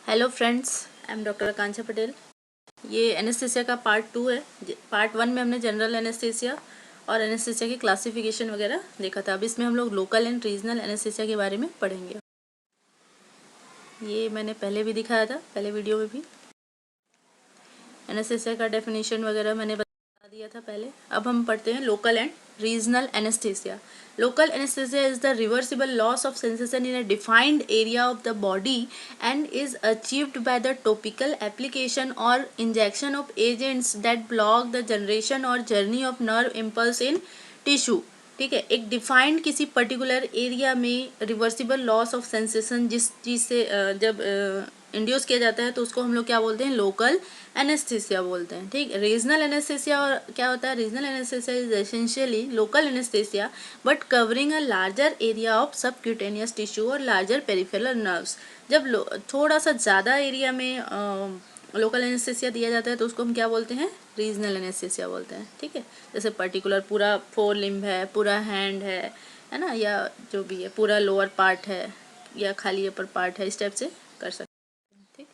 Hello friends, I am doctor Akanksha Patel. ये anaesthesia का part 2 है। पार्ट 1 में हमने जनरल एनेस्थीसिया और एनेस्थीसिया की क्लासिफिकेशन वगैरह देखा था। अब इसमें हम लोग लोकल एंड रीजनल एनेस्थीसिया के बारे में पढ़ेंगे। ये मैंने पहले भी दिखाया था, पहले वीडियो में भी एनेस्थीसिया का डेफिनेशन वगैरह मैंने बता दिया था पहले। अब हम पढ़ते हैं local and regional anaesthesia. Local anesthesia is the reversible loss of sensation in a defined area of the body and is achieved by the topical application or injection of agents that block the generation or journey of nerve impulse in tissue। ठीक है, एक defined किसी particular area में reversible loss of sensation जिस चीज़ से जब induce किया जाता है तो उसको हम लोग क्या बोलते हैं, लोकल एनेस्थीसिया बोलते हैं। ठीक, रीजनल एनेस्थीसिया और क्या होता है, regional anaesthesia is essentially local anaesthesia but covering a larger area of subcutaneous tissue और लार्जर पेरिफेरल नर्व्स। जब थोड़ा सा ज़्यादा एरिया में लोकल एनेस्थीसिया दिया जाता है तो उसको हम क्या बोलते हैं, रीजनल एनेस्थीसिया बोलते हैं। ठीक है, जैसे पर्टिकुलर पूरा फोर लिम्ब है, पूरा हैंड है ना, या जो भी है पूरा लोअर पार्ट है या खाली अपर पार्ट है, इस टाइप से कर सकते हैं। ठीक,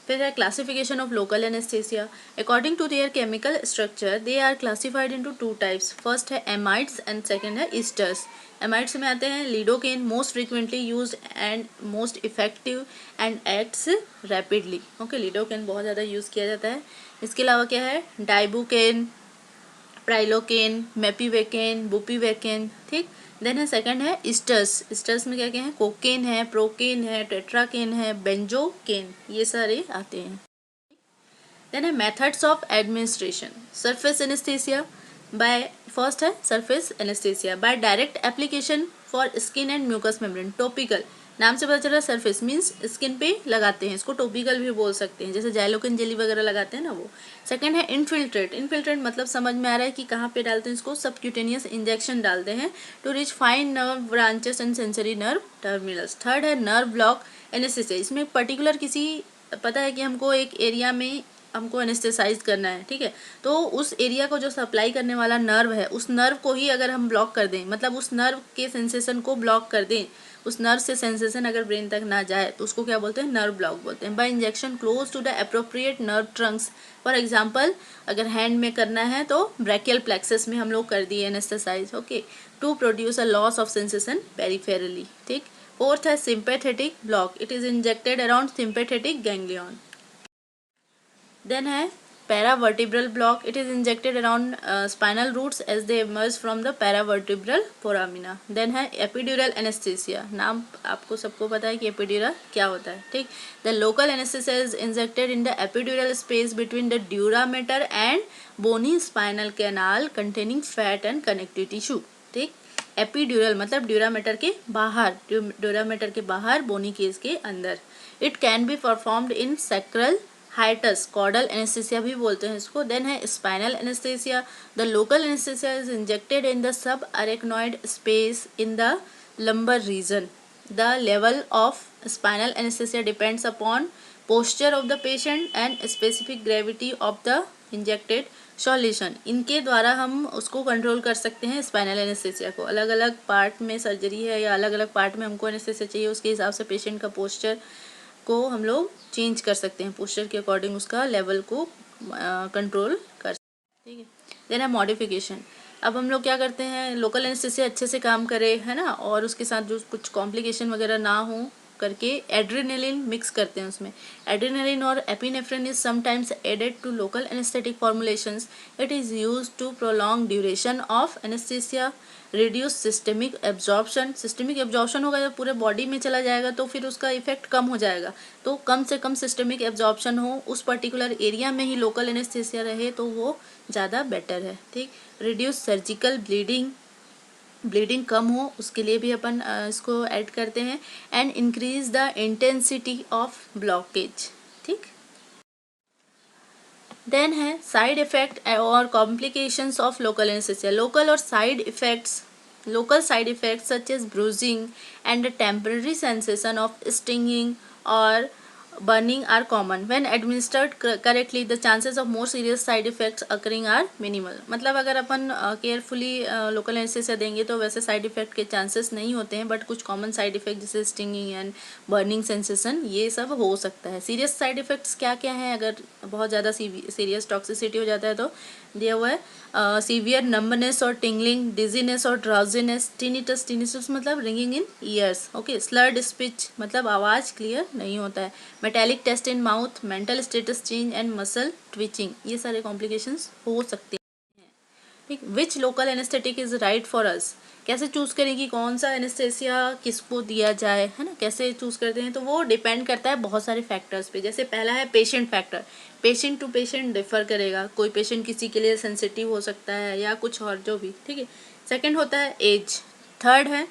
फिर है classification of local anaesthesia. According to their chemical structure they are classified into two types. First है एमाइड्स एंड सेकंड है ईस्टर्स। एमाइड्स में आते हैं lidocaine, most frequently used and most effective and acts rapidly. Okay, lidocaine बहुत ज़्यादा use किया जाता है। इसके अलावा क्या है, डाइबुकेन, प्राइलोकेन, मेपीवेकेन, बुपीवेकेन। ठीक, देन है सेकंड है ईस्टर्स। ईस्टर्स में क्या क्या है, कोकेन है, प्रोकेन है, टेट्राकेन है, बेंजोकेन, ये सारे आते हैं। देन है methods of administration. Surface anaesthesia by, first है surface anaesthesia by direct application for skin and mucous membrane. Topical, नाम से पता चल रहा है सरफेस मीन्स स्किन पे लगाते हैं, इसको टॉपिकल भी बोल सकते हैं, जैसे जाइलोकेन जेली वगैरह लगाते हैं ना वो। सेकंड है इनफिल्ट्रेट। इनफिल्ट्रेट मतलब समझ में आ रहा है कि कहाँ पे डालते हैं इसको, सबक्यूटेनियस इंजेक्शन डालते हैं to reach fine nerve branches and sensory nerve terminals. Third है नर्व ब्लॉक एनेस्थीसिया। इसमें पर्टिकुलर किसी, पता है कि हमको एक एरिया में हमको एनेस्थेसाइज करना है, ठीक है, तो उस एरिया को जो सप्लाई करने वाला नर्व है उस नर्व को ही अगर हम ब्लॉक कर दें, मतलब उस नर्व के सेंसेशन को ब्लॉक कर दें, उस नर्व से सेंसेशन अगर ब्रेन तक ना जाए तो उसको क्या बोलते हैं, नर्व ब्लॉक बोलते हैं। By injection close to the appropriate nerve trunks. For example अगर हैंड में करना है तो ब्रैकियल प्लेक्सस में हम लोग कर दिए anaesthetise, okay, to produce a loss of sensation peripherally. ठीक, फोर्थ है sympathetic block. It is injected around sympathetic ganglion. Then है paravertebral block. It is injected around spinal roots as they emerge from the paravertebral foramina. Then है epidural anesthesia. नाम आपको सबको पता है कि epidural क्या होता है। ठीक, the local anesthesia is injected in the epidural space between the dura mater and bony spinal canal containing fat and connective tissue. ठीक, एपीड्यूरल मतलब ड्यूरामेटर के बाहर, ड्यूरामेटर के बाहर बोनी केस के अंदर। It can be performed in sacral hiatus, caudal anaesthesia भी बोलते हैं इसको। देन है spinal anaesthesia. The local anaesthesia is injected in the sub arachnoid space in the lumbar region. The level of spinal anaesthesia depends upon posture of the patient and specific gravity of the injected solution. इनके द्वारा हम उसको control कर सकते हैं spinal anaesthesia को। अलग अलग पार्ट में सर्जरी है या अलग अलग पार्ट में हमको एनेस्थीसिया चाहिए, उसके हिसाब से पेशेंट का पोस्चर को हम लोग चेंज कर सकते हैं, पोस्चर के अकॉर्डिंग उसका लेवल को कंट्रोल कर सकते हैं। ठीक है, देन है मॉडिफिकेशन। अब हम लोग क्या करते हैं, लोकल एनेस्थीसिया अच्छे से काम करे, है ना, और उसके साथ जो कुछ कॉम्प्लिकेशन वगैरह ना हो करके एड्रेनालिन मिक्स करते हैं उसमें। एड्रेनालिन और epinephrine is sometimes added to local anaesthetic formulations. It is used to prolong duration of anaesthesia, reduce systemic absorption. Systemic absorption होगा जब पूरे बॉडी में चला जाएगा तो फिर उसका इफेक्ट कम हो जाएगा, तो कम से कम सिस्टमिक एब्जॉर्प्शन हो, उस पर्टिकुलर एरिया में ही लोकल एनेस्थीसिया रहे तो वो ज़्यादा बेटर है। ठीक, रिड्यूस सर्जिकल ब्लीडिंग, ब्लीडिंग कम हो उसके लिए भी अपन इसको ऐड करते हैं। And increase the intensity of blockage. ठीक, देन है साइड इफेक्ट और complications of local anaesthesia. Local और side effects, local side effects such as bruising and a temporary sensation of stinging or burning are common. When administered correctly, the chances of more serious side effects occurring are minimal. मतलब अगर अपन carefully local anaesthesia देंगे तो वैसे side effect के chances नहीं होते हैं, but कुछ कॉमन साइड इफेक्ट जैसे स्टिंगिंग एंड बर्निंग सेंसेशन ये सब हो सकता है. सीरियस साइड इफेक्ट्स क्या क्या हैं? अगर बहुत ज़्यादा सीरियस टॉक्सिसिटी हो जाता है तो दिया हुआ है सीवियर नंबनेस और टिंगलिंग, डिजीनेस और ड्राउजीनेस, टिनिटस, टिनिटस मतलब ringing in ears, okay, slurred speech मतलब आवाज़ क्लियर नहीं होता है, metallic taste in mouth, mental status change and muscle twitching, ये सारे कॉम्प्लिकेशंस हो सकते हैं. ठीक. Which local anaesthetic is right for us, कैसे चूज करें कि कौन सा एनेस्थेसिया किसको दिया जाए, है ना, कैसे चूज करते हैं, तो वो डिपेंड करता है बहुत सारे फैक्टर्स पे. जैसे पहला है patient factor, patient to patient differ करेगा, कोई पेशेंट किसी के लिए सेंसिटिव हो सकता है या कुछ और जो भी. ठीक है. सेकंड होता है एज. थर्ड है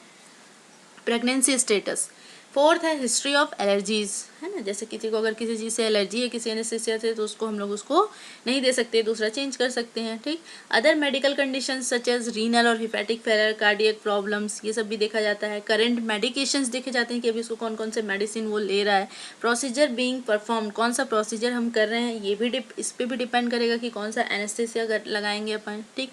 प्रेगनेंसी स्टेटस. फोर्थ है हिस्ट्री ऑफ एलर्जीज, है ना, जैसे किसी को अगर किसी चीज़ से एलर्जी है किसी एनेस्थीसिया से तो उसको हम लोग उसको नहीं दे सकते, दूसरा चेंज कर सकते हैं. ठीक. Other medical condition such as renal और हिपैटिक फेलियर, कार्डियक प्रॉब्लम्स, ये सब भी देखा जाता है. करंट मेडिकेशंस देखे जाते हैं कि अभी उसको कौन कौन से मेडिसिन वो ले रहा है. प्रोसीजर बीइंग परफॉर्म, कौन सा प्रोसीजर हम कर रहे हैं ये भी इस पर भी डिपेंड करेगा कि कौन सा एनेस्थीसिया लगाएंगे अपन. ठीक.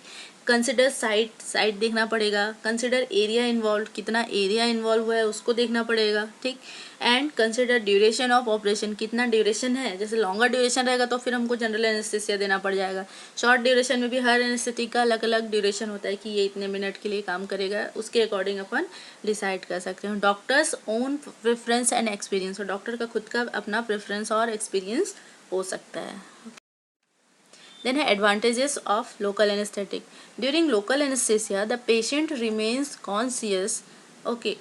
कंसिडर साइट देखना पड़ेगा. कंसिडर एरिया इन्वॉल्व, कितना एरिया इन्वॉल्व हुआ है उसको देखना पड़ेगा. ठीक. And consider duration of operation, कितना ड्यूरेशन है, जैसे लॉन्गर ड्यूरेशन रहेगा तो फिर हमको जनरल एनेस्थीसिया देना पड़ जाएगा. शॉर्ट ड्यूरेशन में भी हर एनेस्थेटिक का अलग अलग ड्यूरेशन होता है कि ये इतने मिनट के लिए काम करेगा, उसके अकॉर्डिंग अपन डिसाइड कर सकते हैं. Doctors own preference and experience, और डॉक्टर का खुद का अपना प्रेफरेंस और एक्सपीरियंस हो सकता है. Then advantages of local anesthetic. During local anesthesia, the patient remains conscious. Okay,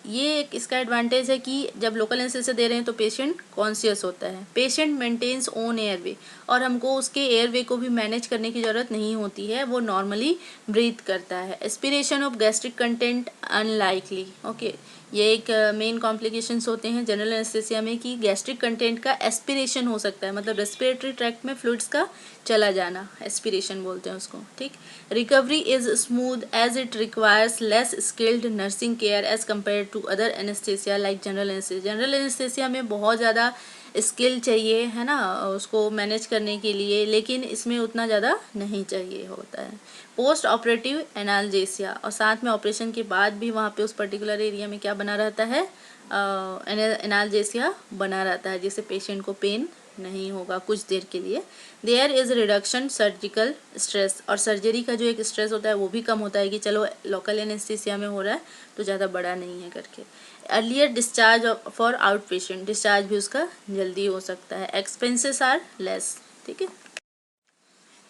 ये एक इसका एडवांटेज है कि जब लोकल एनेस्थीसिया दे रहे हैं तो पेशेंट कॉन्शियस होता है. पेशेंट मेंटेन्स ओन एयरवे, और हमको उसके एयरवे को भी मैनेज करने की ज़रूरत नहीं होती है, वो नॉर्मली ब्रीथ करता है. Aspiration of gastric content unlikely. Okay, ये एक मेन कॉम्प्लिकेशंस होते हैं जनरल एनेस्थीसिया में कि गैस्ट्रिक कंटेंट का एस्पिरेशन हो सकता है, मतलब रेस्पिरेटरी ट्रैक्ट में फ्लूइड्स का चला जाना, एस्पिरेशन बोलते हैं उसको. ठीक. Recovery is smooth as it requires less skilled nursing care as compare to other anaesthesia like general anaesthesia. General anaesthesia में बहुत ज़्यादा स्किल चाहिए, है ना, उसको मैनेज करने के लिए, लेकिन इसमें उतना ज़्यादा नहीं चाहिए होता है. पोस्ट ऑपरेटिव एनाल्जेसिया, और साथ में ऑपरेशन के बाद भी वहाँ पे उस पर्टिकुलर एरिया में क्या बना रहता है, एनाल्जेसिया बना रहता है, जिससे पेशेंट को पेन नहीं होगा कुछ देर के लिए. There is reduction surgical stress, और सर्जरी का जो एक स्ट्रेस होता है वो भी कम होता है कि चलो लोकल एनेस्थीसिया में हो रहा है तो ज़्यादा बड़ा नहीं है करके. Earlier discharge for out patient, discharge भी उसका जल्दी हो सकता है. Expenses are less. ठीक है.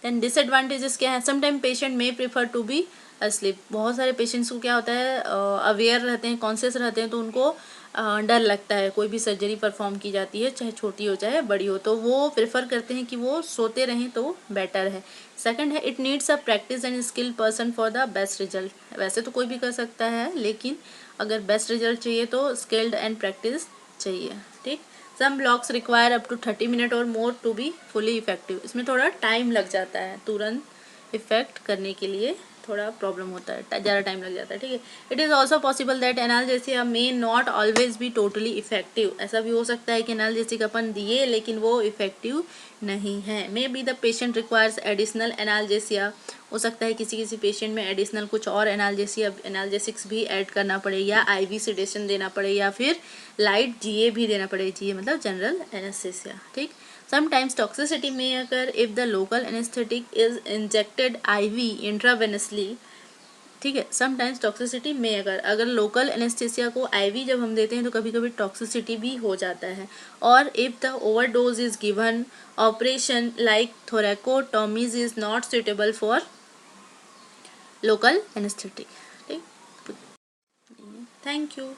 देन डिसएडवांटेजेस क्या है, sometime patient may prefer to be asleep. बहुत सारे पेशेंट्स को क्या होता है, अवेयर रहते हैं, कॉन्शियस रहते हैं, तो उनको डर लगता है कोई भी सर्जरी परफॉर्म की जाती है, चाहे छोटी हो चाहे बड़ी हो, तो वो प्रेफर करते हैं कि वो सोते रहें तो बेटर है. सेकंड है it needs a practice and skill person for the best result. वैसे तो कोई भी कर सकता है, लेकिन अगर बेस्ट रिजल्ट चाहिए तो स्किल्ड एंड प्रैक्टिस चाहिए. ठीक. Some blocks require up to 30 minute और more to be fully effective. इसमें थोड़ा टाइम लग जाता है, तुरंत इफेक्ट करने के लिए थोड़ा प्रॉब्लम होता है, ज़्यादा टाइम लग जाता है. ठीक है. It is also possible that analgesia may not always be totally effective. ऐसा भी हो सकता है कि एनाल्जेसिक अपन दिए लेकिन वो इफेक्टिव नहीं है. May be the patient requires additional analgesia. हो सकता है किसी किसी पेशेंट में एडिशनल कुछ और एनाल्जेसिक्स भी ऐड करना पड़े, या आईवी सेडेशन देना पड़े, या फिर लाइट जीए भी देना पड़े. जीए मतलब जनरल एनेस्थीसिया. ठीक. Sometimes toxicity may occur if the local anesthetic is injected IV intravenously. ठीक है. समटाइम्स टॉक्सिसिटी में अगर लोकल एनेस्थीसिया को IV जब हम देते हैं तो कभी कभी टॉक्सिसिटी भी हो जाता है. और if the overdose is given, operation like thoracotomies is not suitable for local anaesthetic. ठीक. Thank you.